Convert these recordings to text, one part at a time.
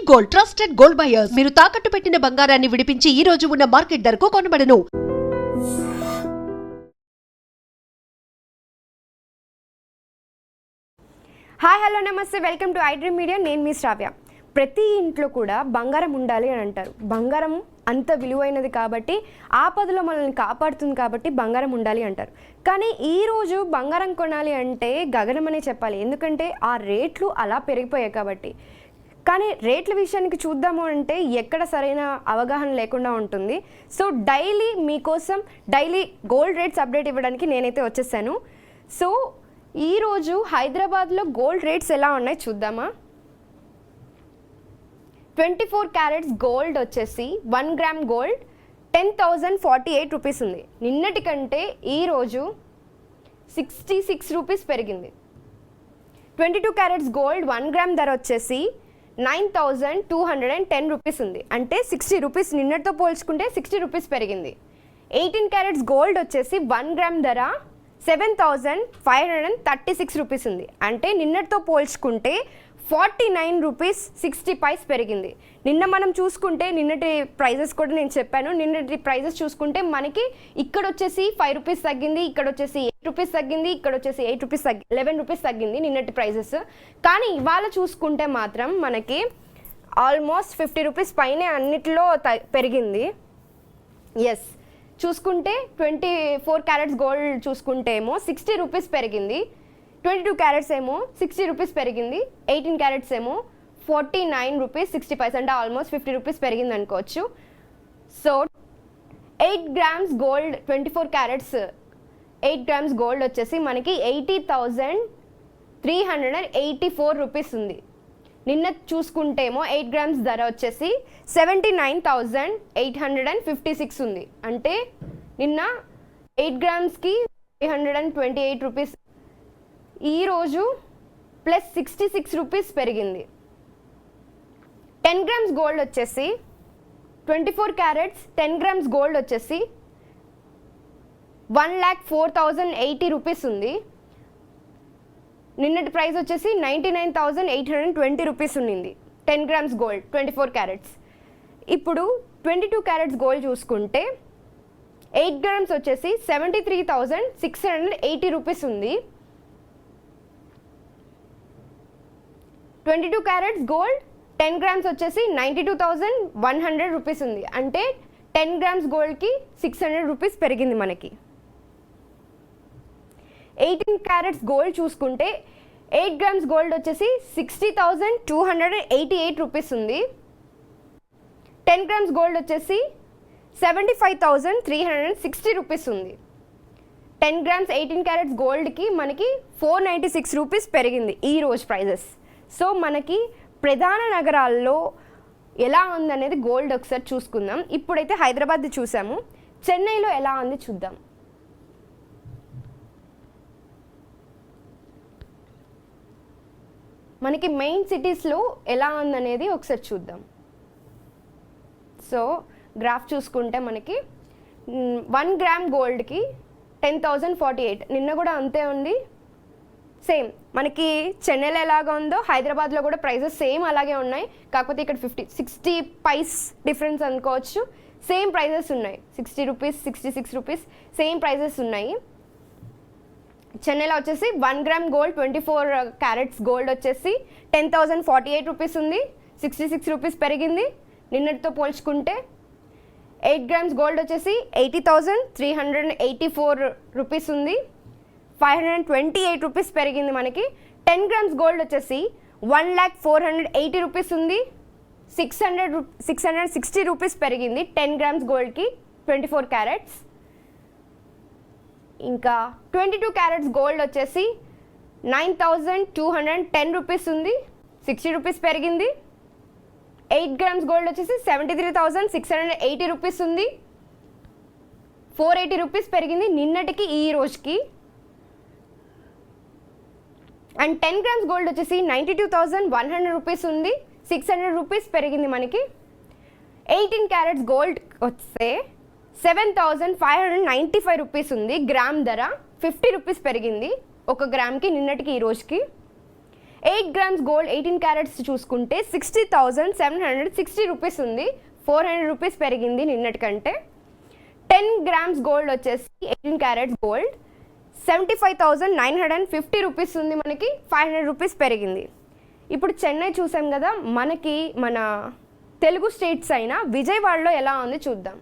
Gold, trusted gold buyers. మీరు తాకట్టు పెట్టిన బంగారాన్ని విడిపించి ఈ రోజు ఉన్న మార్కెట్ ధరకు కొనబడను. హాయ్ హలో నమస్తే, వెల్కమ్ టు ఐడ్రీమ్ మీడియా. నేను మీ శ్రావ్య. ప్రతి ఇంట్లో కూడా బంగారం ఉండాలి అని అంటారు. బంగారం అంత విలువైనది కాబట్టి, ఆపదలో మనల్ని కాపాడుతుంది కాబట్టి బంగారం ఉండాలి అంటారు. కానీ ఈరోజు బంగారం కొనాలి అంటే గగనమనే చెప్పాలి. ఎందుకంటే ఆ రేట్లు అలా పెరిగిపోయాయి కాబట్టి. కానీ రేట్ల విషయానికి చూద్దాము అంటే ఎక్కడ సరైన అవగాహన లేకుండా ఉంటుంది. సో డైలీ మీకోసం డైలీ గోల్డ్ రేట్స్ అప్డేట్ ఇవ్వడానికి నేనైతే వచ్చేసాను. సో ఈరోజు హైదరాబాద్లో గోల్డ్ రేట్స్ ఎలా ఉన్నాయి చూద్దామా. 24 క్యారెట్స్ గోల్డ్ వచ్చేసి 1 గ్రామ్ గోల్డ్ 10,048 రూపీస్ ఉంది. నిన్నటి కంటే ఈరోజు 66 రూపీస్ పెరిగింది. 22 క్యారెట్స్ గోల్డ్ 1 గ్రామ్ ధర వచ్చేసి 9,210 రూపీస్ ఉంది. అంటే 60 రూపీస్ నిన్నటితో పోల్చుకుంటే 60 రూపీస్ పెరిగింది. 18 క్యారెట్స్ గోల్డ్ వచ్చేసి 1 గ్రామ్ ధర 7,536 రూపీస్ ఉంది. అంటే నిన్నటితో పోల్చుకుంటే 49 రూపీస్ 60 పైస్ పెరిగింది. నిన్న మనం చూసుకుంటే నిన్నటి ప్రైజెస్ కూడా నేను చెప్పాను. నిన్నటి ప్రైజెస్ చూసుకుంటే మనకి ఇక్కడ వచ్చేసి 5 రూపీస్ తగ్గింది, ఇక్కడ వచ్చేసి 8 రూపీస్ తగ్గింది, ఇక్కడ వచ్చేసి 8 రూపీస్ 11 రూపీస్ తగ్గింది నిన్నటి ప్రైజెస్. కానీ ఇవాళ చూసుకుంటే మాత్రం మనకి ఆల్మోస్ట్ 50 రూపీస్ పైనే అన్నిటిలో పెరిగింది. ఎస్, చూసుకుంటే 24 క్యారెట్స్ గోల్డ్ చూసుకుంటే ఏమో 60 రూపీస్ పెరిగింది. 22 క్యారెట్స్ ఏమో 60 రూపీస్ పెరిగింది. 18 క్యారెట్స్ ఏమో 49 రూపీస్ 60 పైస్, అంటే ఆల్మోస్ట్ 50 రూపీస్ పెరిగింది అనుకోవచ్చు. So 8 grams gold 24 carats 8 grams gold వచ్చేసి మనకి 80,384 రూపీస్ ఉంది. నిన్న చూసుకుంటేమో 8 గ్రామ్స్ ధర వచ్చేసి 79,856 ఉంది. అంటే నిన్న 8 గ్రామ్స్కి 328 రూపీస్, ఈరోజు ప్లస్ 66 రూపీస్ పెరిగింది. 10 గ్రామ్స్ గోల్డ్ వచ్చేసి 24 క్యారెట్స్ 10 గ్రామ్స్ గోల్డ్ వచ్చేసి 1,04,080 రూపీస్ ఉంది. నిన్నటి ప్రైస్ వచ్చేసి 99,820 రూపీస్ ఉండింది 10 గ్రామ్స్ గోల్డ్ 24 క్యారెట్స్. ఇప్పుడు 22 క్యారెట్స్ గోల్డ్ చూసుకుంటే 8 గ్రామ్స్ వచ్చేసి 73,680 రూపీస్ ఉంది. 22 క్యారెట్స్ గోల్డ్ 10 గ్రామ్స్ వచ్చేసి 92,100 రూపీస్ ఉంది. అంటే 10 గ్రామ్స్ గోల్డ్కి 600 రూపీస్ పెరిగింది మనకి. 18 క్యారెట్స్ గోల్డ్ చూసుకుంటే 8 గ్రామ్స్ గోల్డ్ వచ్చేసి 60,288 రూపీస్ ఉంది. 10 గ్రామ్స్ గోల్డ్ వచ్చేసి 75,360 రూపీస్ ఉంది. 10 గ్రామ్స్ 18 క్యారెట్స్ గోల్డ్కి మనకి 496 రూపీస్ పెరిగింది ఈ రోజు ప్రైజెస్. సో మనకి ప్రధాన నగరాల్లో ఎలా ఉందనేది గోల్డ్ ఒకసారి చూసుకుందాం. ఇప్పుడైతే హైదరాబాద్ది చూసాము, చెన్నైలో ఎలా ఉంది చూద్దాం. మనకి మెయిన్ సిటీస్లో ఎలా ఉందనేది ఒకసారి చూద్దాం. సో గ్రాఫ్ చూసుకుంటే మనకి 1 గ్రామ్ గోల్డ్కి 10,048, నిన్న కూడా అంతే ఉంది. సేమ్ మనకి చెన్నైలో ఎలాగా ఉందో హైదరాబాద్లో కూడా ప్రైజెస్ సేమ్ అలాగే ఉన్నాయి. కాకపోతే ఇక్కడ 60 పైస్ డిఫరెన్స్ అనుకోవచ్చు. సేమ్ ప్రైజెస్ ఉన్నాయి, 60 రూపీస్ 66 రూపీస్ సేమ్ ప్రైజెస్ ఉన్నాయి. చెన్నైలో వచ్చేసి 1 గ్రామ్ గోల్డ్ 24 క్యారెట్స్ గోల్డ్ వచ్చేసి 10,048 రూపీస్ ఉంది, 66 రూపీస్ పెరిగింది నిన్నటితో పోల్చుకుంటే. 8 గ్రామ్స్ గోల్డ్ వచ్చేసి 80,384 రూపీస్ ఉంది, 528 రూపీస్ పెరిగింది మనకి. 10 గ్రామ్స్ గోల్డ్ వచ్చేసి 1,04,80 రూపీస్ ఉంది, 660 రూపీస్ పెరిగింది 10 గ్రామ్స్ గోల్డ్కి 24 క్యారెట్స్. ఇంకా 22 క్యారెట్స్ గోల్డ్ వచ్చేసి 9,210 రూపీస్ ఉంది, 60 రూపీస్ పెరిగింది. 8 గ్రామ్స్ గోల్డ్ వచ్చేసి 73,680 రూపీస్ ఉంది, 480 రూపీస్ పెరిగింది నిన్నటికి ఈ రోజుకి. అండ్ 10 గ్రామ్స్ గోల్డ్ వచ్చేసి 92,100 రూపీస్ ఉంది, 600 రూపీస్ పెరిగింది మనకి. 18 క్యారెట్స్ గోల్డ్ వస్తే 7,595 రూపీస్ ఉంది గ్రామ్ ధర, 50 రూపీస్ పెరిగింది ఒక గ్రామ్కి నిన్నటికి ఈ రోజుకి. 8 గ్రామ్స్ గోల్డ్ 18 క్యారెట్స్ చూసుకుంటే 60,760 రూపీస్ ఉంది, 400 రూపీస్ పెరిగింది నిన్నటి కంటే. 10 గ్రామ్స్ గోల్డ్ వచ్చేసి 18 క్యారెట్స్ గోల్డ్ 75,950 రూపీస్ ఉంది, మనకి 500 రూపీస్ పెరిగింది. ఇప్పుడు చెన్నై చూసాం కదా, మనకి మన తెలుగు స్టేట్స్ అయిన విజయవాడలో ఎలా ఉంది చూద్దాం.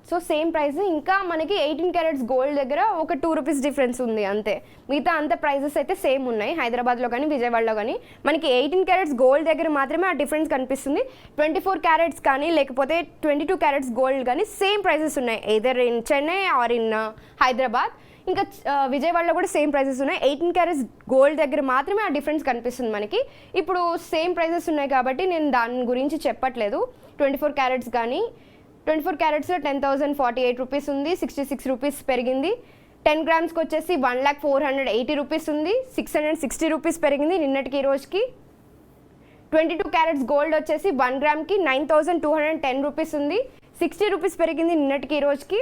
సో సేమ్ ప్రైస్, ఇంకా మనకి 18 క్యారెట్స్ గోల్డ్ దగ్గర ఒక 2 రూపీస్ డిఫరెన్స్ ఉంది అంతే. మిగతా అంత ప్రైజెస్ అయితే సేమ్ ఉన్నాయి హైదరాబాద్లో కానీ విజయవాడలో కానీ. మనకి 18 క్యారెట్స్ గోల్డ్ దగ్గర మాత్రమే ఆ డిఫరెన్స్ కనిపిస్తుంది. 24 క్యారెట్స్ కానీ లేకపోతే 22 క్యారెట్స్ గోల్డ్ కానీ సేమ్ ప్రైజెస్ ఉన్నాయి, either in Chennai or in Hyderabad. ఇంకా విజయవాడలో కూడా సేమ్ ప్రైజెస్ ఉన్నాయి. 18 క్యారెట్స్ గోల్డ్ దగ్గర మాత్రమే ఆ డిఫరెన్స్ కనిపిస్తుంది మనకి. ఇప్పుడు సేమ్ ప్రైజెస్ ఉన్నాయి కాబట్టి నేను దాని గురించి చెప్పట్లేదు. 24 క్యారెట్స్ కానీ 24 క్యారెట్స్లో 10,048 రూపీస్ ఉంది, 66 రూపీస్ పెరిగింది. 10 గ్రామ్స్కి వచ్చేసి 1,480 రూపీస్ ఉంది, 660 రూపీస్ పెరిగింది నిన్నటికి ఈ రోజుకి. 22 క్యారెట్స్ గోల్డ్ వచ్చేసి 1 గ్రామ్కి 9,210 రూపీస్ ఉంది, 60 రూపీస్ పెరిగింది నిన్నటికి ఈ రోజుకి.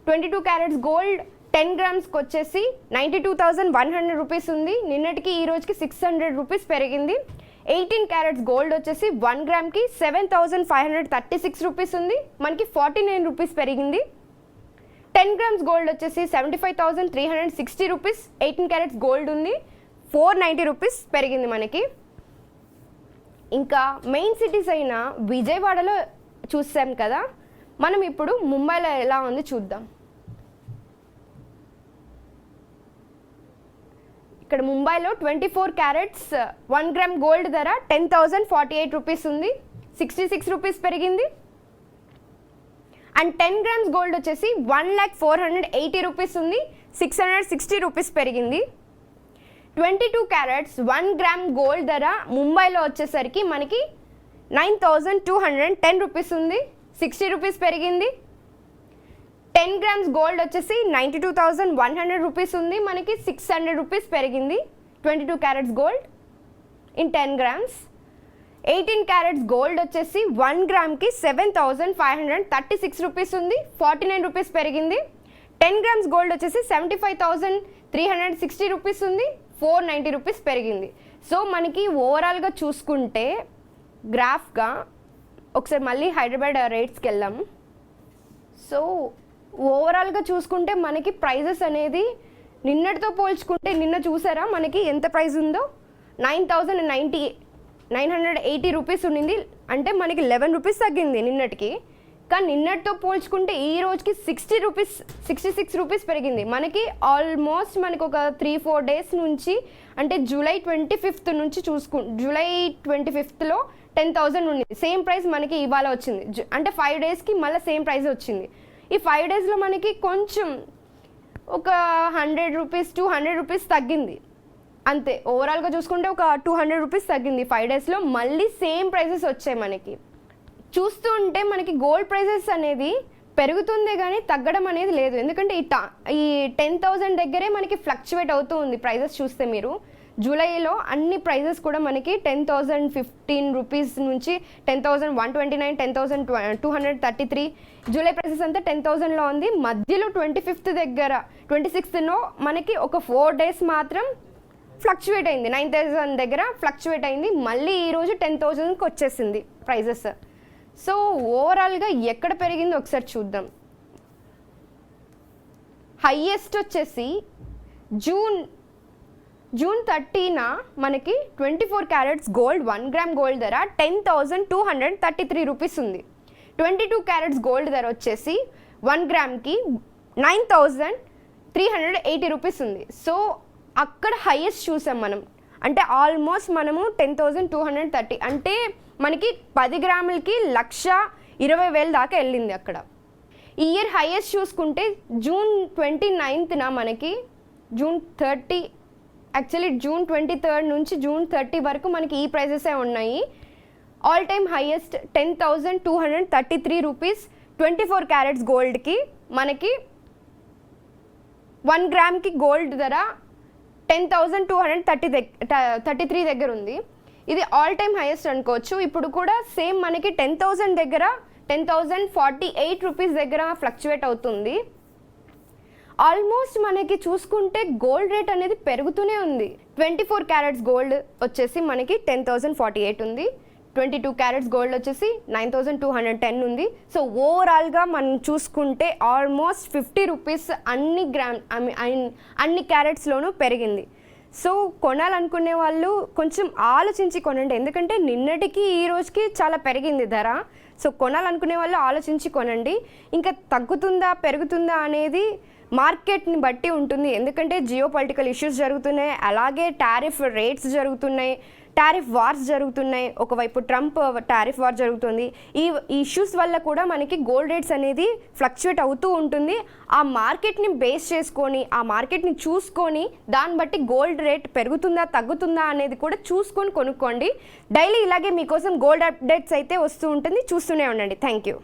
22 క్యారెట్స్ గోల్డ్ 10 గ్రామ్స్కి వచ్చేసి 92,100 రూపీస్ ఉంది, నిన్నటికి ఈ రోజుకి 600 రూపీస్ పెరిగింది. 18 క్యారెట్స్ గోల్డ్ వచ్చేసి 1 గ్రామ్కి 7,536 రూపీస్ ఉంది, మనకి 49 రూపీస్ పెరిగింది. 10 గ్రామ్స్ గోల్డ్ వచ్చేసి 75,360 రూపీస్ 18 క్యారెట్స్ గోల్డ్ ఉంది, 490 రూపీస్ పెరిగింది మనకి. ఇంకా మెయిన్ సిటీస్ అయిన విజయవాడలో చూసాం కదా, మనం ఇప్పుడు ముంబైలో ఎలా ఉంది చూద్దాం. ఇక్కడ ముంబైలో 24 క్యారెట్స్ 1 గ్రామ్ గోల్డ్ ధర 10,048 రూపీస్ ఉంది, 66 రూపీస్ పెరిగింది. అండ్ 10 గ్రామ్స్ గోల్డ్ వచ్చేసి 1,480 రూపీస్ ఉంది, 660 రూపీస్ పెరిగింది. 22 క్యారెట్స్ 1 గ్రామ్ గోల్డ్ ధర ముంబైలో వచ్చేసరికి మనకి 9,210 రూపీస్ ఉంది, 60 రూపీస్ పెరిగింది. 10 గ్రామ్స్ గోల్డ్ వచ్చేసి 92,100 రూపీస్ ఉంది, మనకి 600 రూపీస్ పెరిగింది. 22 carats gold in 10 grams. 18 carats gold వచ్చేసి 1 గ్రామ్కి 7,536 రూపీస్ ఉంది, 49 రూపీస్ పెరిగింది. 10 గ్రామ్స్ గోల్డ్ వచ్చేసి 75,360 రూపీస్ ఉంది, 490 రూపీస్ పెరిగింది. సో మనకి ఓవరాల్గా చూసుకుంటే గ్రాఫ్గా ఒకసారి మళ్ళీ హైదరాబాద్ రేట్స్కి వెళ్దాము. సో ఓవరాల్గా చూసుకుంటే మనకి ప్రైజెస్ అనేది నిన్నటితో పోల్చుకుంటే, నిన్న చూసారా మనకి ఎంత ప్రైస్ ఉందో, 9,980 రూపీస్ ఉండింది, అంటే మనకి 11 రూపీస్ తగ్గింది నిన్నటికి. కానీ నిన్నటితో పోల్చుకుంటే ఈ రోజుకి 66 రూపీస్ పెరిగింది. మనకి ఆల్మోస్ట్ మనకి ఒక 3-4 డేస్ నుంచి, అంటే జూలై 25th నుంచి జూలై 25thలో 10,000 ఉండింది, సేమ్ ప్రైస్ మనకి ఇవాళ వచ్చింది. అంటే 5 డేస్కి మళ్ళీ సేమ్ ప్రైస్ వచ్చింది. ఈ 5 డేస్లో మనకి కొంచెం ఒక 100 రూపీస్ 200 రూపీస్ తగ్గింది అంతే. ఓవరాల్గా చూసుకుంటే ఒక 200 రూపీస్ తగ్గింది 5 డేస్లో. మళ్ళీ సేమ్ ప్రైజెస్ వచ్చాయి మనకి. చూస్తూ ఉంటే మనకి గోల్డ్ ప్రైజెస్ అనేది పెరుగుతుందే కానీ తగ్గడం అనేది లేదు. ఎందుకంటే ఈ 10,000 దగ్గరే మనకి ఫ్లక్చువేట్ అవుతూ ఉంది ప్రైజెస్. చూస్తే మీరు జూలైలో అన్ని ప్రైజెస్ కూడా మనకి 10,015 రూపీస్ నుంచి 10,129, 10,233 జూలై ప్రైసెస్ అంతా 10,000లో ఉంది. మధ్యలో 25th దగ్గర 26thలో మనకి ఒక 4 డేస్ మాత్రం ఫ్లక్చువేట్ అయింది, 9,000 దగ్గర ఫ్లక్చువేట్ అయింది. మళ్ళీ ఈరోజు 10,000కి వచ్చేసింది ప్రైజెస్. సో ఓవరాల్గా ఎక్కడ పెరిగిందో ఒకసారి చూద్దాం. హైయెస్ట్ వచ్చేసి జూన్ 30న మనకి 24 క్యారెట్స్ గోల్డ్ 1 గ్రామ్ గోల్డ్ ధర 10,233 రూపీస్ ఉంది. 22 క్యారెట్స్ గోల్డ్ ధర వచ్చేసి 1 గ్రామ్కి 9,380 రూపీస్ ఉంది. సో అక్కడ హైయెస్ట్ చూసాం మనం. అంటే ఆల్మోస్ట్ మనము 10,230, అంటే మనకి 10 గ్రాములకి 1,20,000 దాకా వెళ్ళింది అక్కడ. ఈ ఇయర్ హైయెస్ట్ చూసుకుంటే జూన్ 29న మనకి జూన్ 23rd నుంచి జూన్ 30 వరకు మనకి ఈ ప్రైజెసే ఉన్నాయి. All time highest 10,233 rupees 24 carats గోల్డ్కి. మనకి 1 గ్రామ్కి గోల్డ్ ధర 10,233 దగ్గర ఉంది. ఇది ఆల్ టైమ్ హైయెస్ట్ అనుకోవచ్చు. ఇప్పుడు కూడా సేమ్ మనకి 10,000 దగ్గర 10,048 రూపీస్ దగ్గర ఫ్లక్చువేట్ అవుతుంది. ఆల్మోస్ట్ మనకి చూసుకుంటే గోల్డ్ రేట్ అనేది పెరుగుతూనే ఉంది. 24 క్యారెట్స్ గోల్డ్ వచ్చేసి మనకి 10,048 ఉంది. 22 క్యారెట్స్ గోల్డ్ వచ్చేసి 9,210 ఉంది. సో ఓవరాల్గా మనం చూసుకుంటే ఆల్మోస్ట్ 50 రూపీస్ అన్ని క్యారెట్స్లోనూ పెరిగింది. సో కొనాలనుకునే వాళ్ళు కొంచెం ఆలోచించి కొనండి, ఎందుకంటే నిన్నటికి ఈ రోజుకి చాలా పెరిగింది ధర. సో కొనాలనుకునే వాళ్ళు ఆలోచించి కొనండి. ఇంకా తగ్గుతుందా పెరుగుతుందా అనేది మార్కెట్ని బట్టి ఉంటుంది, ఎందుకంటే జియో పొలిటికల్ ఇష్యూస్ జరుగుతున్నాయి, అలాగే టారిఫ్ రేట్స్ జరుగుతున్నాయి, టారిఫ్ వార్స్ జరుగుతున్నాయి. ఒకవైపు ట్రంప్ టారిఫ్ వార్ జరుగుతుంది. ఈ ఇష్యూస్ వల్ల కూడా మనకి గోల్డ్ రేట్స్ అనేది ఫ్లక్చువేట్ అవుతూ ఉంటుంది. ఆ మార్కెట్ని బేస్ చేసుకొని, ఆ మార్కెట్ని చూసుకొని దాన్ని బట్టి గోల్డ్ రేట్ పెరుగుతుందా తగ్గుతుందా అనేది కూడా చూసుకొని కొనుక్కోండి. డైలీ ఇలాగే మీకోసం గోల్డ్ అప్డేట్స్ అయితే వస్తూ ఉంటుంది, చూస్తూనే ఉండండి. Thank you.